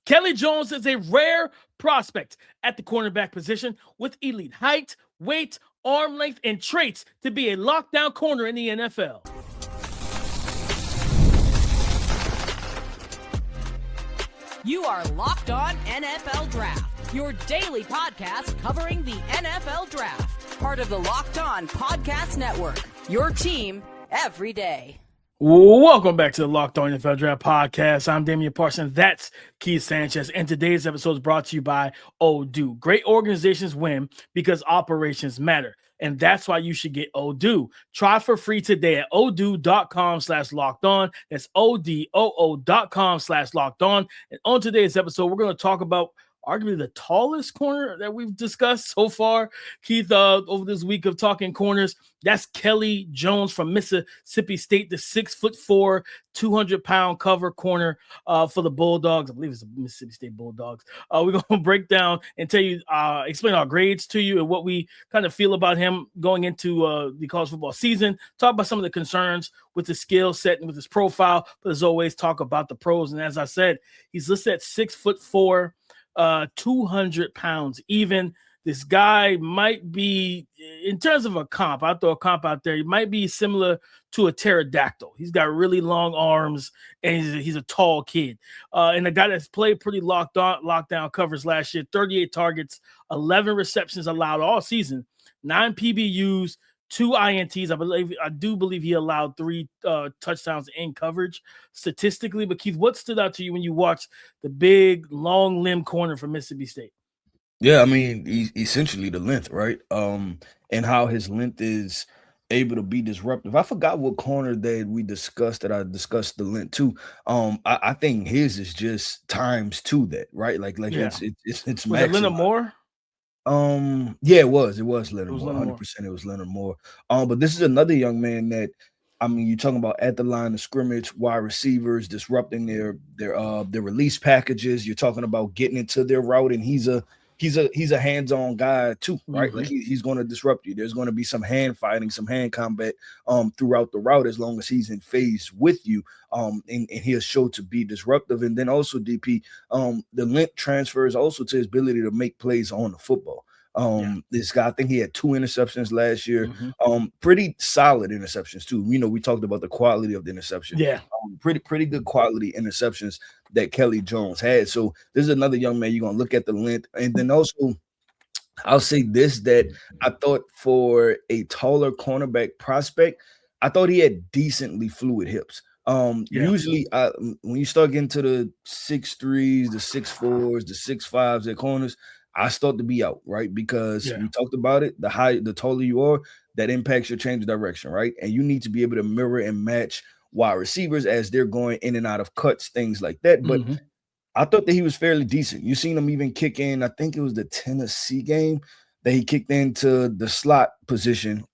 Kelley Jones is a rare prospect at the cornerback position with elite height, weight, arm length, and traits to be a lockdown corner in the NFL. You are Locked On NFL Draft, your daily podcast covering the NFL Draft. Part of the Locked On Podcast Network, your team every day. Welcome back to the Locked On NFL Draft Podcast. I'm Damian Parson. That's Keith Sanchez. And today's episode is brought to you by Odoo. Great organizations win because operations matter. And that's why you should get Odoo. Try for free today at odoo.com/lockedon. That's odoo.com/lockedon. And on today's episode, we're going to talk about arguably the tallest corner that we've discussed so far, Keith, over this week of talking corners. That's Kelley Jones from Mississippi State, the 6'4", 200-pound cover corner for the Bulldogs. I believe it's the Mississippi State Bulldogs. We're going to break down and tell you, explain our grades to you and what we kind of feel about him going into the college football season. Talk about some of the concerns with his skill set and with his profile. But as always, talk about the pros. And as I said, he's listed at 6'4", 200 pounds even. This guy might be, in terms of a comp, I'll throw a comp out there, he might be similar to a pterodactyl. He's got really long arms, and he's a tall kid. And a guy that's played pretty lockdown covers last year, 38 targets, 11 receptions allowed all season, 9 PBUs, 2 INTs. I do believe he allowed 3 touchdowns in coverage statistically. But Keith, what stood out to you when you watched the big long limb corner from Mississippi State? Yeah, I mean, essentially the length, right? And how his length is able to be disruptive. I forgot what corner that we discussed that I discussed the length too. I think his is just times 2 that, right? Like yeah. it's was it Leonard Moore? Yeah, it was Leonard Moore. 100% it was Leonard Moore. But this is another young man that, I mean, you're talking about at the line of scrimmage, wide receivers disrupting their release packages. You're talking about getting into their route, and he's a hands-on guy too, right? Mm-hmm. Like he's going to disrupt you. There's going to be some hand fighting, some hand combat throughout the route as long as he's in phase with you. And he'll show to be disruptive. And then also DP, the length transfers also to his ability to make plays on the football. This guy, I think he had 2 interceptions last year. Mm-hmm. Pretty solid interceptions too. You know, we talked about the quality of the interception. Yeah, pretty good quality interceptions that Kelley Jones had. So this is another young man. You're gonna look at the length, and then also I'll say this, that I thought for a taller cornerback prospect, I thought he had decently fluid hips. Usually when you start getting to the 6'3s, the 6'4s, the 6'5s at corners, I start to be out, right? Because we talked about it, the taller you are, that impacts your change of direction, right? And you need to be able to mirror and match wide receivers as they're going in and out of cuts, things like that. But I thought that he was fairly decent. You seen him even kick in, I think it was the Tennessee game that he kicked into the slot position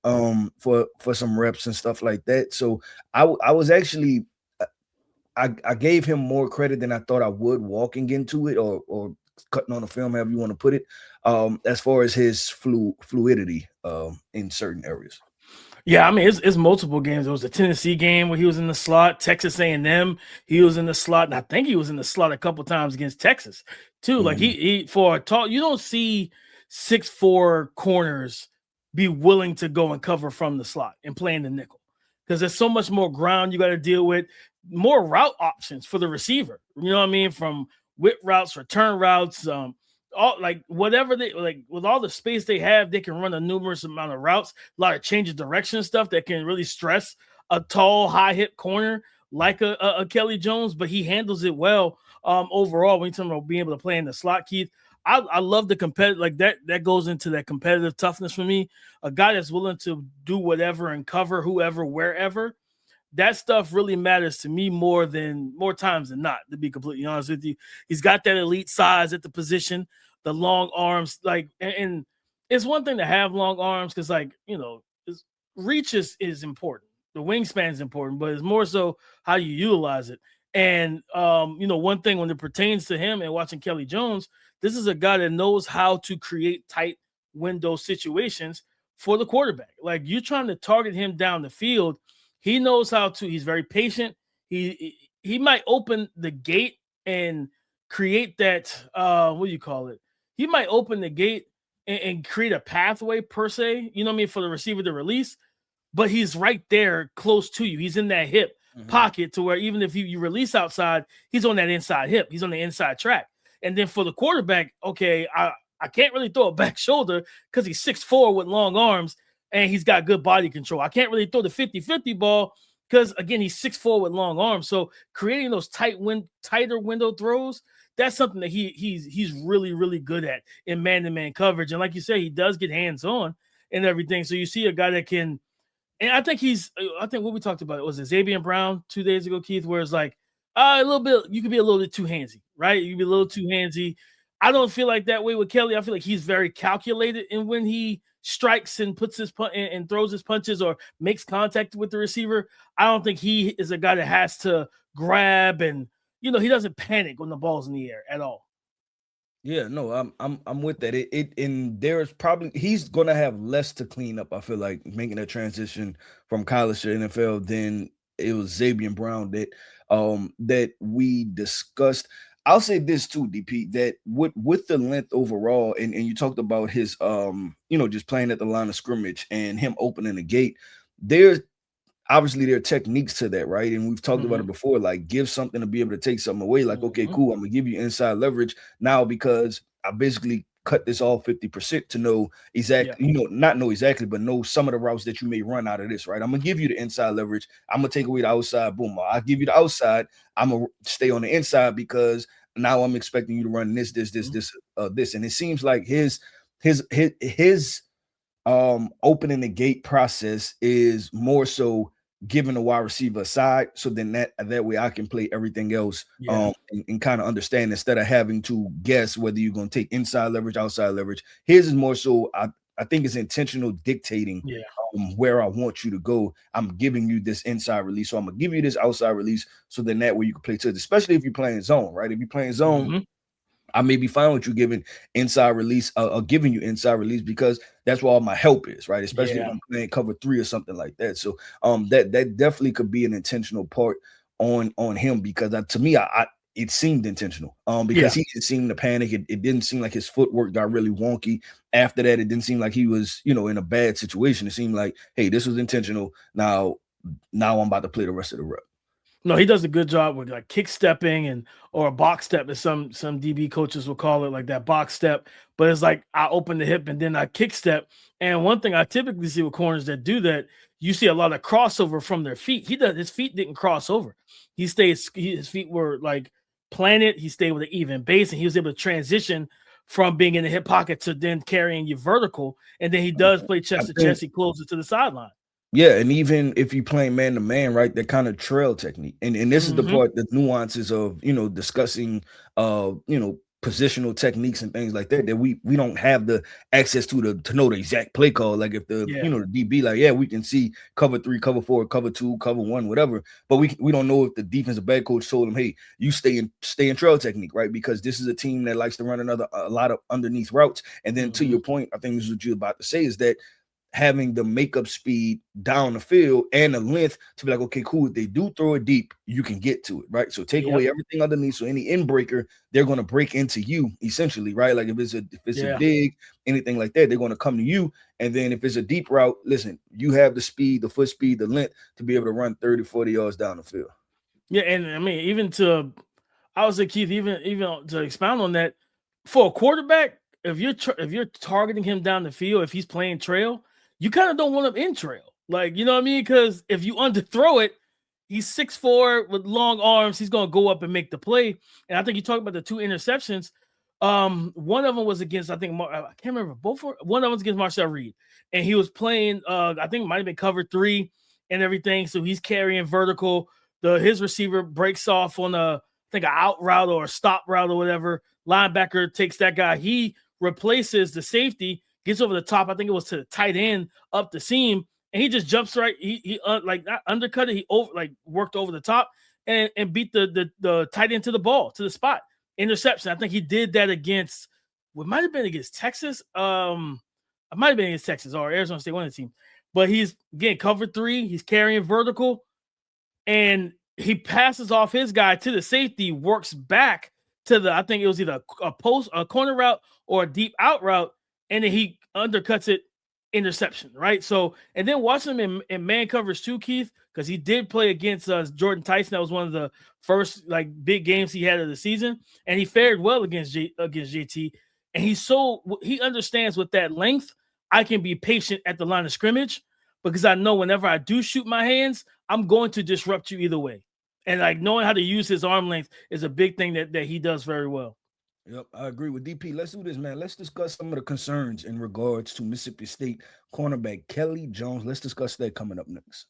for some reps and stuff like that. So I was actually I gave him more credit than I thought I would walking into it, or cutting on the film, however you want to put it, as far as his fluidity in certain areas. Yeah, I mean, it's multiple games. There was the Tennessee game where he was in the slot, Texas A&M, he was in the slot, and I think he was in the slot a couple times against Texas too. Mm-hmm. Like he for a tall, you don't see 6'4" corners be willing to go and cover from the slot and play in the nickel, because there's so much more ground you got to deal with, more route options for the receiver. You know what I mean? From whip routes, return routes, all like whatever they like, with all the space they have, they can run a numerous amount of routes, a lot of change of direction stuff that can really stress a tall, high hip corner like a Kelley Jones, but he handles it well overall when you're talking about being able to play in the slot, Keith. I love the competitive, like that goes into that competitive toughness for me. A guy that's willing to do whatever and cover whoever, wherever. That stuff really matters to me more times than not, to be completely honest with you. He's got that elite size at the position, the long arms, like, and it's one thing to have long arms because, like, you know, reach is important. The wingspan is important, but it's more so how you utilize it. And, you know, one thing when it pertains to him and watching Kelley Jones, this is a guy that knows how to create tight window situations for the quarterback. Like, you're trying to target him down the field. He knows how to. He's very patient. He might open the gate and create that, what do you call it? He might open the gate and create a pathway per se, you know what I mean, for the receiver to release, but he's right there close to you. He's in that hip pocket to where even if you release outside, he's on that inside hip. He's on the inside track. And then for the quarterback, okay, I can't really throw a back shoulder because he's 6'4" with long arms and he's got good body control. I can't really throw the 50-50 ball because, again, he's 6'4" with long arms. So creating those tighter window throws, that's something that he's really, really good at in man-to-man coverage. And like you say, he does get hands-on and everything. So you see a guy that can – and I think what we talked about, was it Xavier Brown 2 days ago, Keith, where it's like a little bit – you could be a little bit too handsy, right? You can be a little too handsy. I don't feel like that way with Kelley. I feel like he's very calculated in when he strikes and puts his and throws his punches or makes contact with the receiver. I don't think he is a guy that has to grab and, he doesn't panic when the ball's in the air at all. Yeah, no, I'm with that. And there's probably he's gonna have less to clean up. I feel like making a transition from college to NFL than it was Xavier Brown that we discussed. I'll say this too, DP, that with the length overall, and you talked about his just playing at the line of scrimmage and him opening the gate. There's obviously there are techniques to that, right? And we've talked about it before, like give something to be able to take something away. Like, okay, cool, I'm gonna give you inside leverage now because I basically cut this off 50% to know exactly, not know exactly, but know some of the routes that you may run out of this, right? I'm gonna give you the inside leverage. I'm gonna take away the outside. Boom. I'll give you the outside. I'm gonna stay on the inside because now I'm expecting you to run this. And it seems like his opening the gate process is more so giving the wide receiver a side, so then that way I can play everything else and kind of understand instead of having to guess whether you're going to take inside leverage, outside leverage. His is more so I think it's intentional dictating where I want you to go. I'm giving you this inside release, so I'm gonna give you this outside release, so then that way you can play to it, especially if you're playing zone, right? If you're playing zone, I may be fine with you giving inside release, giving you inside release because that's where all my help is, right? Especially if I'm playing cover 3 or something like that. So that definitely could be an intentional part on him because to me, it seemed intentional because he didn't seem to panic. It didn't seem like his footwork got really wonky. After that, it didn't seem like he was, in a bad situation. It seemed like, hey, this was intentional. Now I'm about to play the rest of the rep. No, he does a good job with like kick stepping or a box step, as some DB coaches will call it, like that box step. But it's like I open the hip and then I kick step. And one thing I typically see with corners that do that, you see a lot of crossover from their feet. His feet didn't cross over. His feet were like planted. He stayed with an even base, and he was able to transition from being in the hip pocket to then carrying you vertical. And then he does play chest to chest. He closes to the sideline. Yeah, and even if you're playing man-to-man, right, that kind of trail technique. And this is the part, the nuances of, discussing, positional techniques and things like that we don't have the access to know the exact play call. Like if the, the DB, like, we can see cover 3, cover 4, cover 2, cover 1, whatever. But we don't know if the defensive back coach told him, hey, you stay in trail technique, right? Because this is a team that likes to run a lot of underneath routes. And then to your point, I think this is what you're about to say, is that having the makeup speed down the field and the length to be like, okay, cool. If they do throw it deep, you can get to it, right? So take away everything underneath. So any in breaker, they're going to break into you essentially, right? Like if it's a dig, anything like that, they're going to come to you. And then if it's a deep route, listen, you have the speed, the foot speed, the length to be able to run 30, 40 yards down the field. Yeah, and I mean, I would say, Keith, even to expound on that, for a quarterback, if you're targeting him down the field, if he's playing trail, you kind of don't want him in trail. Like, you know what I mean? Because if you underthrow it, he's 6'4" with long arms. He's going to go up and make the play. And I think you talked about the 2 interceptions. One of them was against, I think, I can't remember. One of them was against Marcel Reed. And he was playing, I think it might have been cover 3 and everything. So he's carrying vertical. His receiver breaks off on I think an out route or a stop route or whatever. Linebacker takes that guy. He replaces the safety, gets over the top. I think it was to the tight end up the seam, and he just jumps right. He like not undercut it. He worked over the top and beat the tight end to the ball, to the spot. Interception. I think he did that against what might have been against Texas. It might have been against Texas or Arizona State, one of the teams. But he's again cover 3. He's carrying vertical, and he passes off his guy to the safety, works back to I think it was either a corner route or a deep out route, and then he undercuts it, interception, right? So, and then watching him in man coverage too, Keith, because he did play against Jordan Tyson. That was one of the first big games he had of the season, and he fared well against JT. And he understands with that length, I can be patient at the line of scrimmage because I know whenever I do shoot my hands, I'm going to disrupt you either way. And knowing how to use his arm length is a big thing that he does very well. Yep, I agree with DP. Let's do this, man. Let's discuss some of the concerns in regards to Mississippi State cornerback Kelley Jones. Let's discuss that coming up next.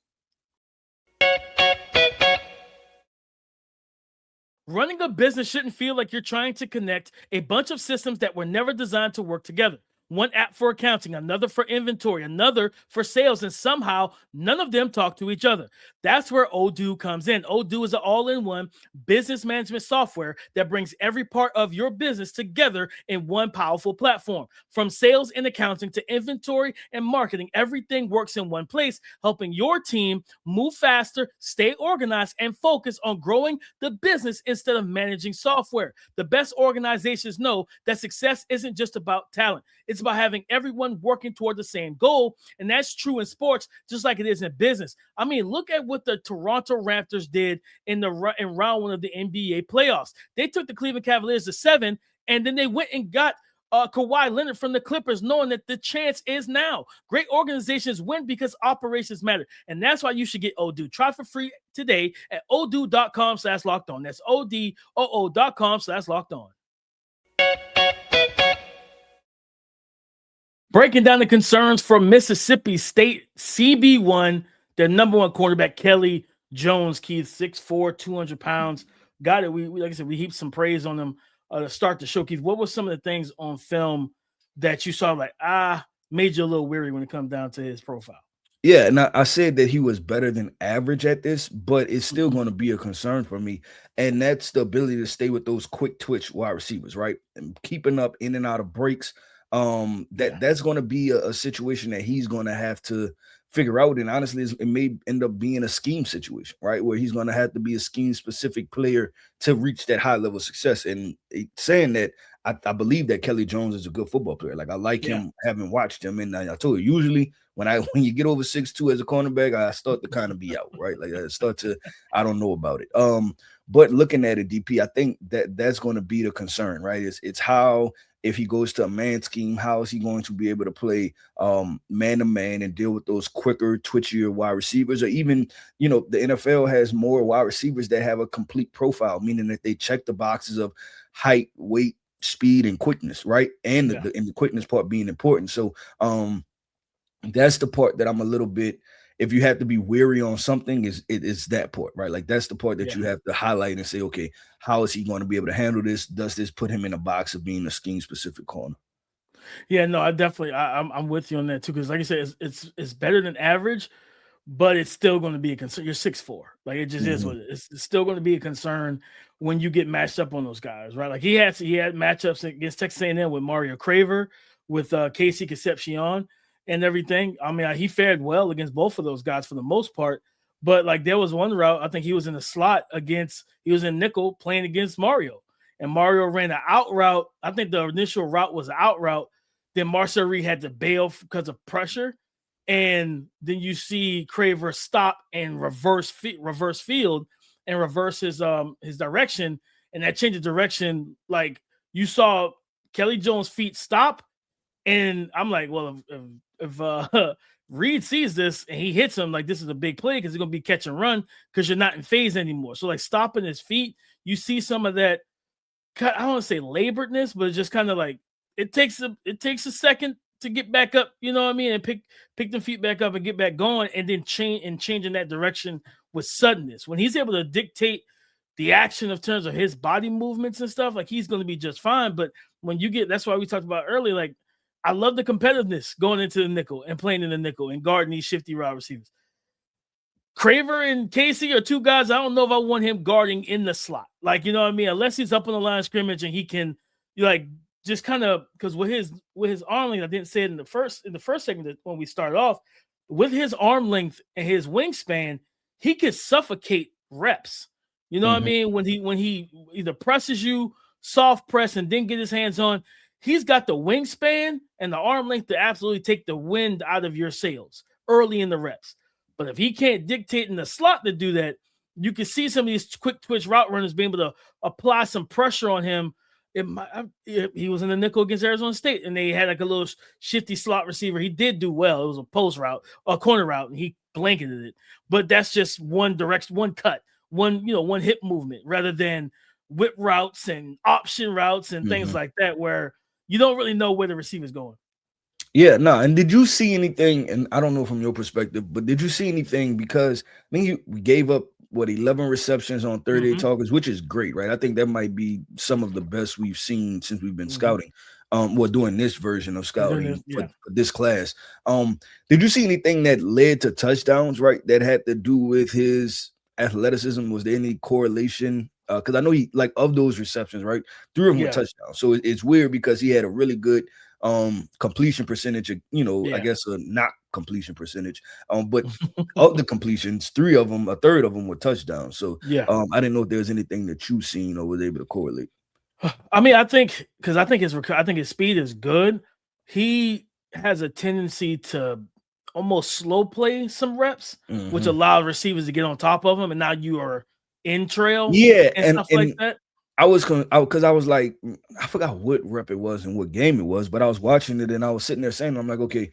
Running a business shouldn't feel like you're trying to connect a bunch of systems that were never designed to work together. One app for accounting, another for inventory, another for sales, and somehow none of them talk to each other. That's where Odoo comes in. Odoo is an all-in-one business management software that brings every part of your business together in one powerful platform. From sales and accounting to inventory and marketing, everything works in one place, helping your team move faster, stay organized, and focus on growing the business instead of managing software. The best organizations know that success isn't just about talent. It's about having everyone working toward the same goal, and that's true in sports just like it is in business. I mean, look at what the Toronto Raptors did in round one of the NBA playoffs. They took the Cleveland Cavaliers to 7, and then they went and got Kawhi Leonard from the Clippers, knowing that the chance is now. Great organizations win because operations matter, and that's why you should get Odoo. Try for free today at odoo.com/lockedon. That's odoo.com/lockedon. Breaking down the concerns for Mississippi State CB1, their number one quarterback, Kelley Jones, Keith, 6'4", 200 pounds. Got it. We like I said, we heaped some praise on him to start the show. Keith, what were some of the things on film that you saw made you a little weary when it comes down to his profile? Yeah, and I said that he was better than average at this, but it's still going to be a concern for me. And that's the ability to stay with those quick twitch wide receivers, right? And keeping up in and out of breaks. That's going to be a situation that he's going to have to figure out. And honestly, it may end up being a scheme situation, right? Where he's going to have to be a scheme specific player to reach that high level of success. And saying that, I believe that Kelley Jones is a good football player. Like I like him, having watched him. And I told you, usually when you get over 6'2" as a cornerback, I start to kind of be out, right? Like I don't know about it. But looking at it, DP, I think that's going to be the concern, right? It's how, if he goes to a man scheme, how is he going to be able to play man-to-man and deal with those quicker, twitchier wide receivers? Or even, the NFL has more wide receivers that have a complete profile, meaning that they check the boxes of height, weight, speed, and quickness, right? And the quickness part being important. So that's the part that I'm a little bit, if you have to be weary on something, it's that part, right? Like that's the part that you have to highlight and say, okay, how is he going to be able to handle this? Does this put him in a box of being a scheme specific corner? Yeah, no, I'm with you on that too. Because like I said, it's better than average, but it's still going to be a concern. You're 6'4", like it just is what it is. It's still going to be a concern when you get matched up on those guys, right? Like he had matchups against Texas A&M with Mario Craver, with Casey Concepcion, and everything. I mean, he fared well against both of those guys for the most part. But like there was one route, I think he was in the slot he was in nickel playing against Mario. And Mario ran an out route. I think the initial route was an out route. Then Marcel Reed had to bail because of pressure. And then you see Craver stop and reverse field and reverse his direction. And that changed the direction. Like you saw Kelley Jones' feet stop. And I'm like, well, if Reed sees this and he hits him, like this is a big play because it's going to be catch and run because you're not in phase anymore. So like stopping his feet, you see some of that, I don't want to say laboredness, but it's just kind of like it takes a second to get back up, you know what I mean? And pick the feet back up and get back going and then changing that direction with suddenness. When he's able to dictate the action in terms of his body movements and stuff, like he's going to be just fine. But when that's why we talked about earlier, like I love the competitiveness going into the nickel and playing in the nickel and guarding these shifty wide receivers. Craver and Casey are two guys I don't know if I want him guarding in the slot. Like, you know what I mean? Unless he's up on the line of scrimmage and he can just kind of, because with his arm length, I didn't say it in the first segment when we started off, with his arm length and his wingspan, he could suffocate reps. You know what I mean? When he either presses you soft press and then get his hands on, he's got the wingspan and the arm length to absolutely take the wind out of your sails early in the reps. But if he can't dictate in the slot to do that, you can see some of these quick twitch route runners being able to apply some pressure on him. He was in the nickel against Arizona State, and they had like a little shifty slot receiver. He did do well. It was a post route, a corner route, and he blanketed it. But that's just one direction, one cut, one hip movement, rather than whip routes and option routes and things like that, where you don't really know where the receiver's going. Yeah, no. And did you see anything? And I don't know from your perspective, but did you see anything? Because I mean, we gave up 11 receptions on 38 targets, which is great, right? I think that might be some of the best we've seen since we've been scouting. Doing this version of scouting for this class. Did you see anything that led to touchdowns, right? That had to do with his athleticism? Was there any correlation? Because I know he, like, of those receptions, right? 3 of them were touchdowns. So it's weird because he had a really good completion percentage, I guess a not completion percentage. But of the completions, 3 of them, a third of them were touchdowns. So I didn't know if there was anything that you've seen or was able to correlate. I mean, I think his speed is good. He has a tendency to almost slow play some reps, which allows receivers to get on top of him, and now you are in trail, and stuff like that. I was like, I forgot what rep it was and what game it was, but I was watching it and I was sitting there saying, I'm like, okay,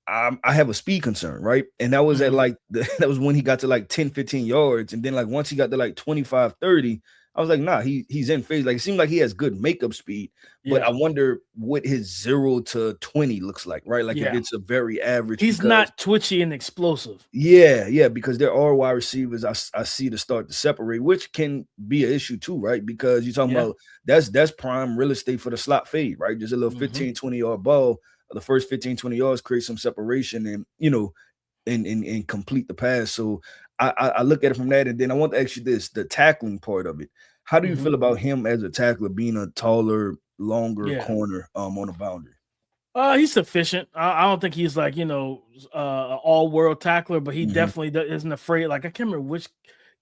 I have a speed concern, right? And that was at like that was when he got to like 10, 15 yards, and then like once he got to like 25, 30. I was like, nah, he's in phase. Like, it seemed like he has good makeup speed, but I wonder what his 0 to 20 looks like, right? Like if it's a very average. He's not twitchy and explosive. Yeah, because there are wide receivers I see to start to separate, which can be an issue too, right? Because you're talking about that's prime real estate for the slot fade, right? Just a little 15, 20-yard ball. The first 15, 20 yards create some separation and, and complete the pass. So I look at it from that, and then I want to ask you this: the tackling part of it. How do you feel about him as a tackler, being a taller, longer corner on the boundary? He's sufficient. I don't think he's like an all-world tackler, but he definitely isn't afraid. Like, I can't remember which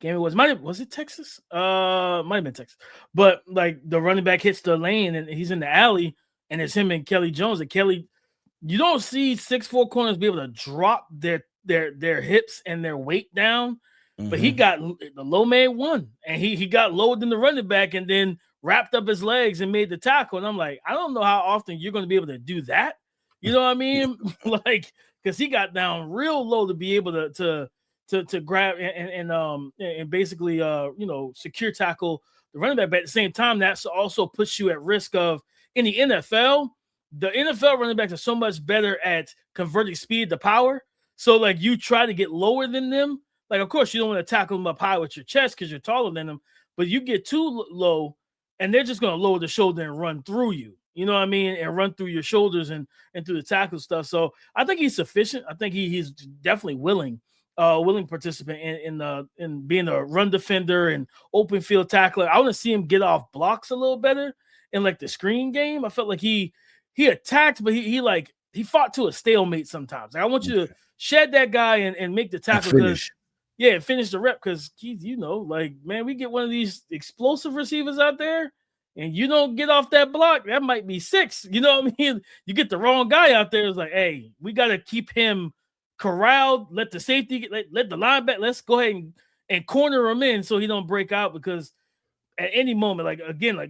game it was. Was it Texas? Might have been Texas. But like the running back hits the lane and he's in the alley, and it's him and Kelley Jones. And Kelley, you don't see 6'4" corners be able to drop their hips and their weight down, but he got the low man one, and he got lower than the running back and then wrapped up his legs and made the tackle. And I'm like, I don't know how often you're going to be able to do that. You know what I mean? Like, because he got down real low to be able to grab and basically secure tackle the running back. But at the same time, that also puts you at risk of, in the NFL, the NFL running backs are so much better at converting speed to power. So, like, you try to get lower than them. Like, of course, you don't want to tackle them up high with your chest because you're taller than them. But you get too low, and they're just going to lower the shoulder and run through you. You know what I mean? And run through your shoulders and through the tackle stuff. So I think he's sufficient. I think he's definitely willing participant in being a run defender and open field tackler. I want to see him get off blocks a little better in like the screen game. I felt like he attacked, but he fought to a stalemate sometimes. Like, I want you to shed that guy and make the tackle. Finish the rep, because man, we get one of these explosive receivers out there and you don't get off that block, that might be 6. You know what I mean? You get the wrong guy out there. It's like, hey, we got to keep him corralled, let the safety let the linebacker, let's go ahead and corner him in so he don't break out, because at any moment, like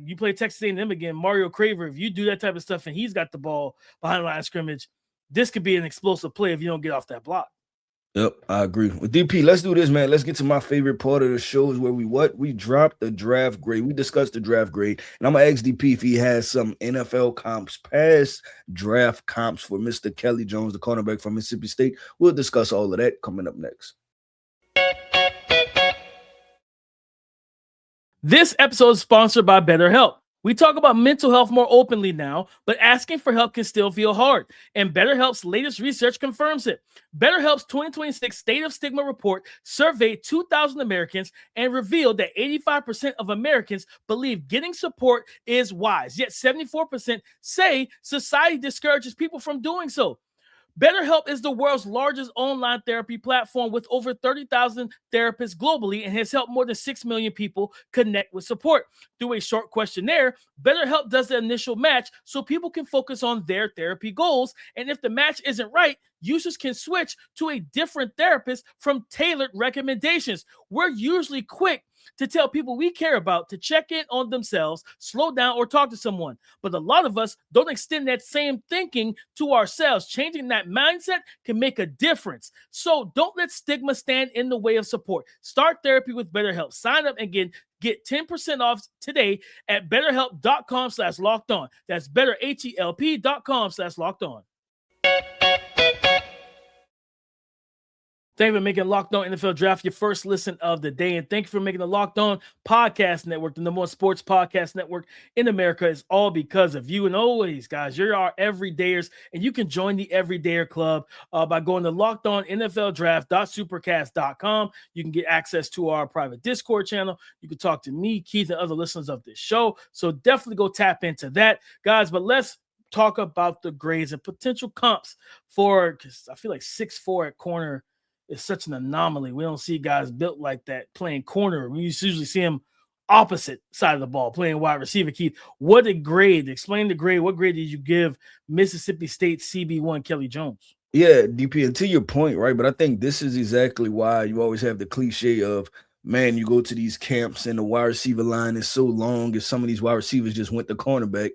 you play Texas A&M again, Mario Craver, if you do that type of stuff and he's got the ball behind the line of scrimmage, this could be an explosive play if you don't get off that block. Yep, I agree. With DP, let's do this, man. Let's get to my favorite part of the shows where we dropped the draft grade. We discussed the draft grade, and I'm going to ask DP if he has some NFL comps, past draft comps for Mr. Kelley Jones, the cornerback from Mississippi State. We'll discuss all of that coming up next. This episode is sponsored by BetterHelp. We talk about mental health more openly now, but asking for help can still feel hard. And BetterHelp's latest research confirms it. BetterHelp's 2026 State of Stigma report surveyed 2,000 Americans and revealed that 85% of Americans believe getting support is wise, yet 74% say society discourages people from doing so. BetterHelp is the world's largest online therapy platform with over 30,000 therapists globally and has helped more than 6 million people connect with support. Through a short questionnaire, BetterHelp does the initial match so people can focus on their therapy goals. And if the match isn't right, users can switch to a different therapist from tailored recommendations. We're usually quick to tell people we care about to check in on themselves, slow down, or talk to someone. But a lot of us don't extend that same thinking to ourselves. Changing that mindset can make a difference. So don't let stigma stand in the way of support. Start therapy with BetterHelp. Sign up and get 10% off today at betterhelp.com/lockedon. That's betterhelp.com/lockedon. Thank you for making Locked On NFL Draft your first listen of the day. And thank you for making the Locked On Podcast Network, the number one sports podcast network in America. It's all because of you. And always, guys, you're our everydayers. And you can join the Everydayer Club by going to lockedonnfldraft.supercast.com. You can get access to our private Discord channel. You can talk to me, Keith, and other listeners of this show. So definitely go tap into that, guys. But let's talk about the grades and potential comps for, because I feel like 6'4" at corner is such an anomaly. We don't see guys built like that playing corner. We usually see them opposite side of the ball playing wide receiver. Keith, what a grade? Explain the grade. What grade did you give Mississippi State CB1 Kelley Jones? Yeah, DP, and to your point, right? But I think this is exactly why you always have the cliche of, man, you go to these camps and the wide receiver line is so long. If some of these wide receivers just went to cornerback,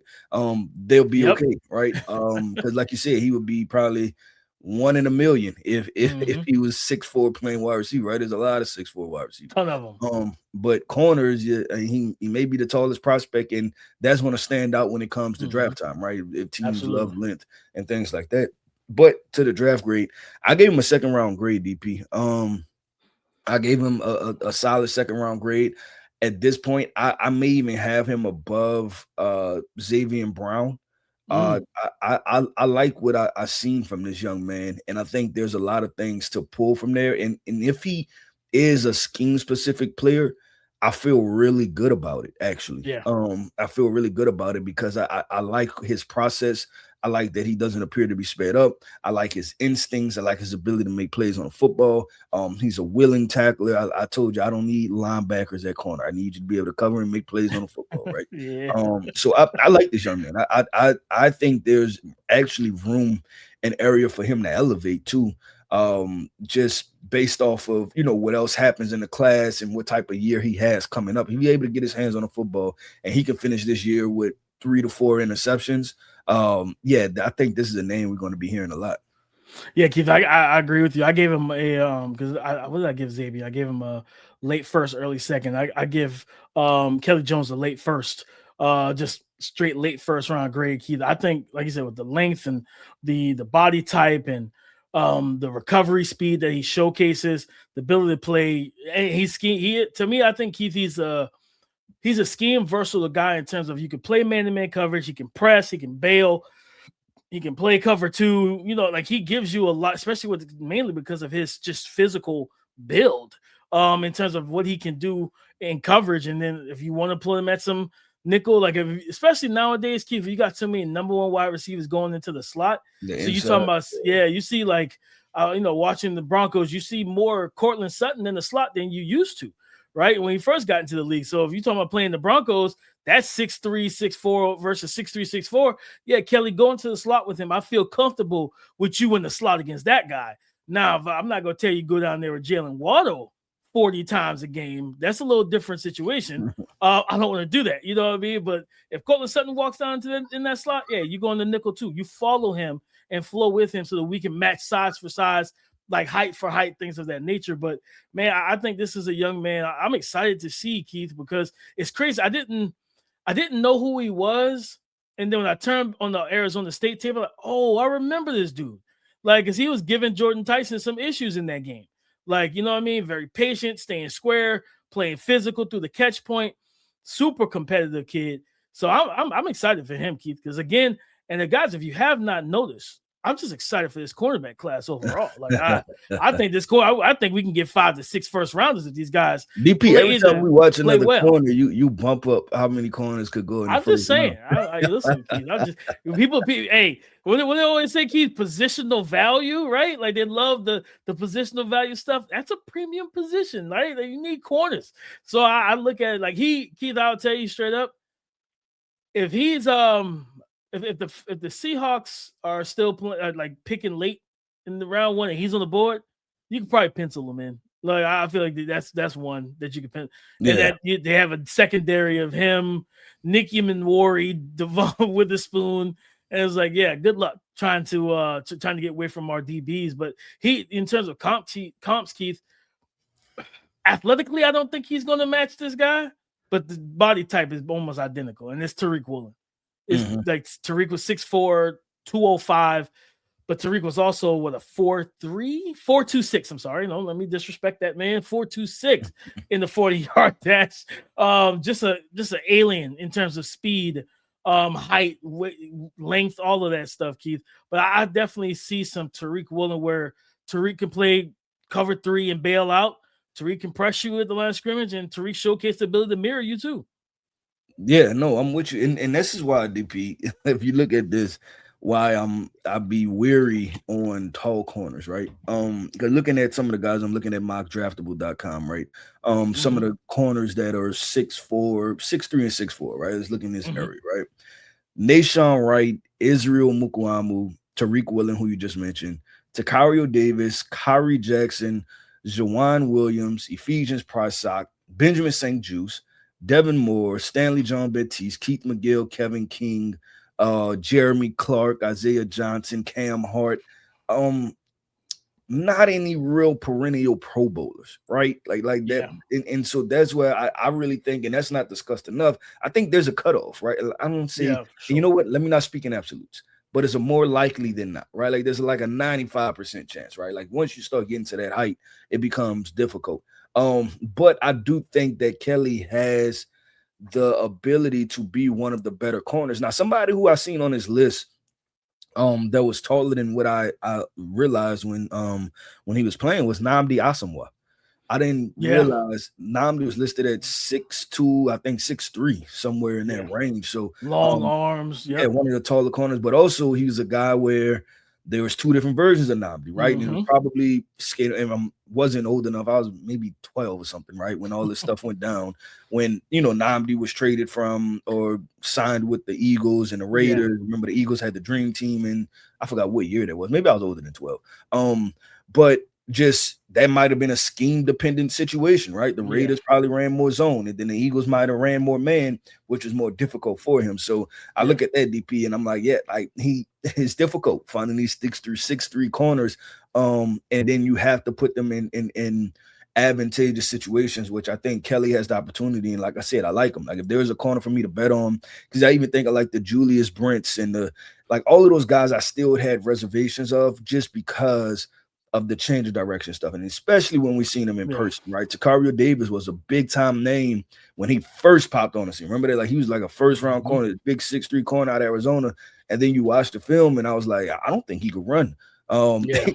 they'll be okay, right? Because like you said, he would be probably 1 in a million if he was 6'4" playing wide receiver, right? There's a lot of 6'4" wide receivers. Ton of them. But corners, he may be the tallest prospect, and that's going to stand out when it comes to draft time, right? If teams love length and things like that. But to the draft grade, I gave him a second round grade, DP. I gave him a solid second round grade. At this point, I may even have him above Xavier Brown. I like what I seen from this young man, and I think there's a lot of things to pull from there. And if he is a scheme specific player, I feel really good about it, actually. Yeah. I feel really good about it because I like his process. I like that he doesn't appear to be sped up. I like his instincts. I like his ability to make plays on the football. He's a willing tackler. I told you I don't need linebackers at corner. I need you to be able to cover and make plays on the football, right? Yeah. So I like this young man. I think there's actually room and area for him to elevate too. Just based off of, what else happens in the class and what type of year he has coming up. He'll be able to get his hands on the football and he can finish this year with 3 to 4 interceptions. I think this is a name we're going to be hearing a lot. Yeah, Keith, I agree with you. I gave him a because what did I give Xavier? I gave him a late first, early second. I give Kelley Jones a late first, just straight late first round grade, Keith. I think, like you said, with the length and the body type and the recovery speed that he showcases, the ability to play, to me, I think Keith, he's a scheme versatile guy in terms of you can play man-to-man coverage, he can press, he can bail, he can play cover too. He gives you a lot, especially mainly because of his just physical build, in terms of what he can do in coverage. And then if you want to put him at some nickel, especially nowadays, Keith, you got so many number one wide receivers going into the slot. You talking about, you see watching the Broncos, you see more Cortland Sutton in the slot than you used to. Right, when he first got into the league. So if you're talking about playing the Broncos, that's 6'3", 6'4" versus 6'3", 6'4". Yeah, Kelley, go into the slot with him. I feel comfortable with you in the slot against that guy. Now, I'm not going to tell you go down there with Jalen Waddle 40 times a game. That's a little different situation. I don't want to do that. You know what I mean? But if Cortland Sutton walks down in that slot, yeah, you go in the nickel too. You follow him and flow with him so that we can match size for size, like height for height, things of that nature. But man, I think this is a young man I'm excited to see, Keith, because it's crazy. I didn't know who he was. And then when I turned on the Arizona State tape, I'm like, oh, I remember this dude. Because he was giving Jordan Tyson some issues in that game. You know what I mean? Very patient, staying square, playing physical through the catch point, super competitive kid. So I'm excited for him, Keith, because again, and the guys, if you have not noticed, I'm just excited for this cornerback class overall. Like I think I think we can get 5 to 6 first rounders if these guys. DP, every time we watch another well. corner, you bump up how many corners could go in the I'm first just saying. round. Listen, Keith. People. Hey, when they always say, Keith, positional value, right? Like they love the positional value stuff. That's a premium position, right? Like, you need corners. So I look at it like Keith. I'll tell you straight up, if he's if the Seahawks are still like picking late in the round 1 and he's on the board, you can probably pencil him in. Like I feel like that's one that you can pencil. Yeah. And that they have a secondary of him, Nicky Manwari, Devon Witherspoon, and it's like, yeah, good luck trying to get away from our DBs. But he, in terms of comps, Keith, athletically, I don't think he's going to match this guy. But the body type is almost identical, and it's Tariq Woolen. It's like Tariq was 6'4", 205, but Tariq was also what, a 4'3", 4.26. I'm sorry, no, let me disrespect that man. 4.26 in the 40-yard dash. Just an alien in terms of speed, height, length, all of that stuff, Keith. But I definitely see some Tariq Woolen where Tariq can play cover 3 and bail out. Tariq can press you at the line of scrimmage, and Tariq showcased the ability to mirror you too. Yeah, no, I'm with you, and this is why, DP, if you look at this, why I'd be weary on tall corners, right? Because looking at some of the guys, I'm looking at mockdraftable.com, right? Some of the corners that are 6'4", 6'3", and 6'4", right? Let's look in this area, right? Nashawn Wright, Israel Mukuamu, Tariq Woolen, who you just mentioned, Takario Davis, Kyrie Jackson, Jawan Williams, Ephesians Prysock, Benjamin St. Juice, Devin Moore, Stanley John Baptiste, Keith McGill, Kevin King, Jeremy Clark, Isaiah Johnson, Cam Hart. Not any real perennial Pro Bowlers, right? Like that. Yeah. And so that's where I really think, and that's not discussed enough, I think there's a cutoff, right? I don't see, sure. You know what? Let me not speak in absolutes, but it's a more likely than not, right? Like there's like a 95% chance, right? Like once you start getting to that height, it becomes difficult. But I do think that Kelley has the ability to be one of the better corners. Now, somebody who I seen on his list that was taller than what I realized when he was playing was Nnamdi Asomugha. I didn't realize Nnamdi was listed at 6'2", I think 6'3", somewhere in that range. So long arms, yeah, one of the taller corners, but also he was a guy where there was 2 different versions of Nnamdi, right? And it was probably skating, and I wasn't old enough. I was maybe 12 or something, right? When all this stuff went down, when, Nnamdi was traded from or signed with the Eagles and the Raiders. Remember the Eagles had the dream team, and I forgot what year that was. Maybe I was older than 12. But just that might have been a scheme dependent situation, right? The Raiders probably ran more zone, and then the Eagles might have ran more man, which was more difficult for him. So I look at that, DP, and I'm like, like it's difficult finding these 6'3" corners. And then you have to put them in advantageous situations, which I think Kelley has the opportunity. And like I said, I like him. Like if there's a corner for me to bet on, because I even think I like the Julius Brents and all of those guys I still had reservations of just because of the change of direction stuff, and especially when we seen him in person, right? Takario Davis was a big time name when he first popped on the scene. Remember that? Like he was like a first round corner, big 6'3" corner out of Arizona, and then you watch the film, and I was like, I don't think he could run.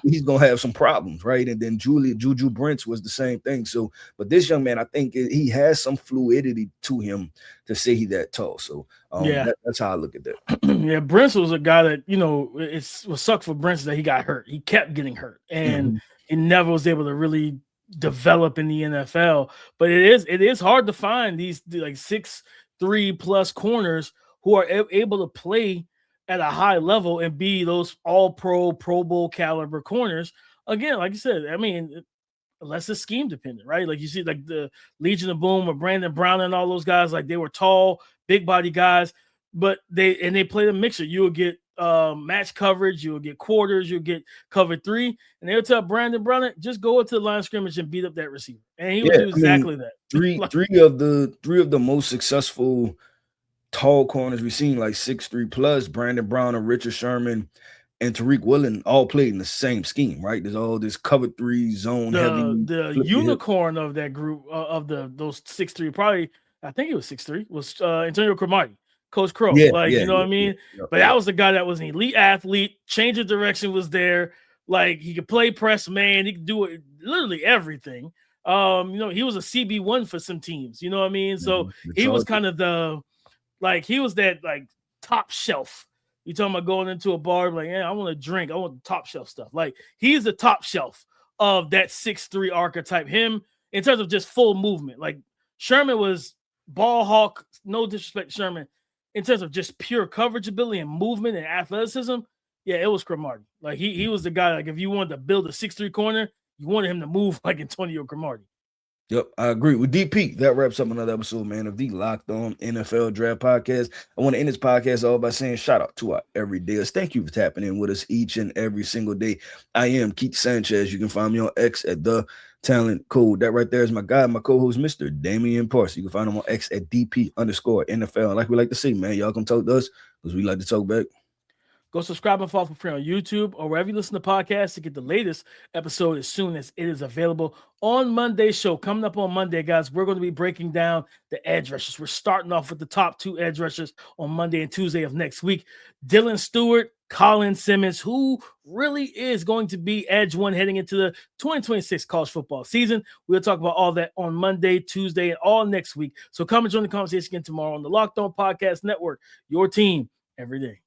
He's gonna have some problems, right? And then Juju Brents was the same thing. So, but this young man, I think he has some fluidity to him to say he's that tall. So, that's how I look at that. Brents was a guy that it was sucked for Brents that he got hurt. He kept getting hurt, and he never was able to really develop in the NFL. But it is hard to find these like 6'3" plus corners who are able to play at a high level and be those all-pro, Pro Bowl caliber corners. Again, like you said, I mean, unless it's scheme dependent, right? Like you see, like the Legion of Boom or Brandon Brown and all those guys, like they were tall, big body guys, but they played a mixture. You'll get match coverage, you'll get quarters, you'll get cover 3, and they'll tell Brandon Brown, just go into the line of scrimmage and beat up that receiver, and he would do exactly that. Three of the most successful tall corners we've seen, like 6'3" plus, Brandon Brown and Richard Sherman and Tariq Woolen all played in the same scheme, right? There's all this cover 3 zone heavy. The unicorn of that group of those 6'3", probably I think it was 6'3", was Antonio Cromartie. Coach Crow. Yeah, Like, yeah, you know what I yeah, mean? yeah, But that was the guy that was an elite athlete. Change of direction was there. Like, he could play press man. He could do it, literally everything. You know, he was a CB1 for some teams. You know what I mean? So he was kind of he was that like top shelf. You talking about going into a bar like, yeah, I want a drink. I want the top shelf stuff. Like, he's the top shelf of that 6'3" archetype. Him in terms of just full movement. Like, Sherman was ball hawk. No disrespect to Sherman. In terms of just pure coverage ability and movement and athleticism, yeah, it was Cromartie. Like, he was the guy. Like, if you wanted to build a 6'3" corner, you wanted him to move like Antonio Cromartie. Yep, I agree with DP. That wraps up another episode, man, of the Locked On NFL Draft Podcast. I want to end this podcast all by saying shout out to our everydayers. Thank you for tapping in with us each and every single day. I am Keith Sanchez. You can find me on X at The Talent Code. That right there is my guy, my co-host, Mr. Damian Parson. You can find him on X at DP_NFL. Like we like to see, man, y'all come talk to us because we like to talk back. Go subscribe and follow for free on YouTube or wherever you listen to podcasts to get the latest episode as soon as it is available. On Monday's show, coming up on Monday, guys, we're going to be breaking down the edge rushers. We're starting off with the top 2 edge rushers on Monday and Tuesday of next week. Dylan Stewart, Colin Simmons, who really is going to be edge one heading into the 2026 college football season. We'll talk about all that on Monday, Tuesday, and all next week. So come and join the conversation again tomorrow on the Locked On Podcast Network, your team every day.